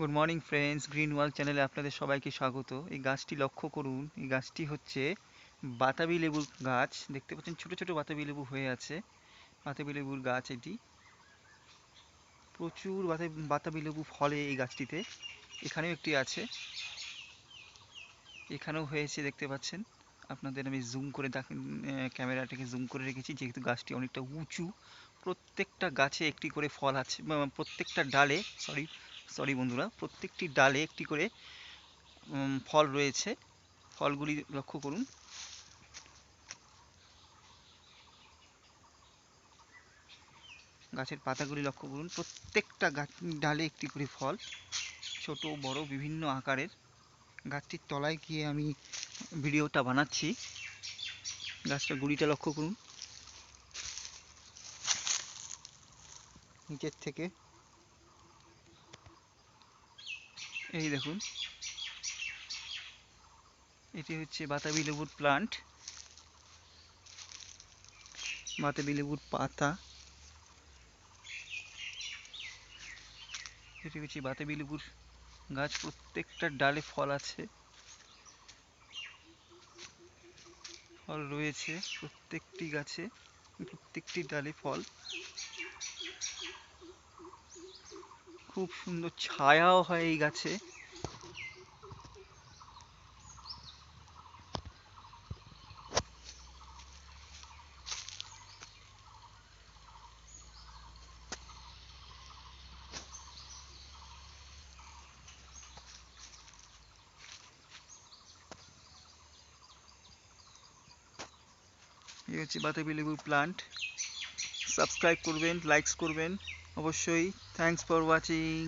Good morning friends, green ওয়াল চ্যানেলে আপনাদের সবাইকে স্বাগত। এই গাছটি লক্ষ্য করুন, এই গাছটি হচ্ছে বাতাবি লেবুর গাছ। দেখতে পাচ্ছেন ছোট ছোট বাতাবি লেবু হয়ে আছে। বাতাবি লেবুর গাছ এটি। প্রচুর বাতাবি লেবু ফলে এই গাছটিতে। এখানেও একটি আছে, এখানেও হয়েছে দেখতে পাচ্ছেন। আপনাদের আমি জুম করে দেখেন, ক্যামেরাটাকে জুম করে রেখেছি যেহেতু গাছটি অনেকটা উঁচু। প্রত্যেকটা গাছে একটি করে ফল আছে, প্রত্যেকটা ডালে, সরি সরি বন্ধুরা, প্রত্যেকটি ডালে একটি করে ফল রয়েছে। ফলগুলি লক্ষ্য করুন। গাছের পাতাগুলি লক্ষ্য করুন, প্রত্যেকটা গাছ ডালে একটি করে ফল, ছোট বড় বিভিন্ন আকারের। গাছটির তলায় গিয়ে আমি ভিডিওটা বানাচ্ছি। গাছটার গুঁড়িটা লক্ষ্য করুন নিচের থেকে। এই দেখুন, এটি হচ্ছে বাতাবি লেবুর প্লান্ট, বাতাবি লেবুর পাতা। এটি হচ্ছে বাতাবি লেবুর গাছ, প্রত্যেকটা ডালে ফল আছে, ফল রয়েছে প্রত্যেকটি গাছে, প্রত্যেকটি ডালে ফল। খুব সুন্দর ছায়াও হয় এই গাছে। এই হচ্ছে বাতাবি লেবুর প্লান্ট। সাবস্ক্রাইব করবেন, লাইকস করবেন অবশ্যই। Thanks for watching.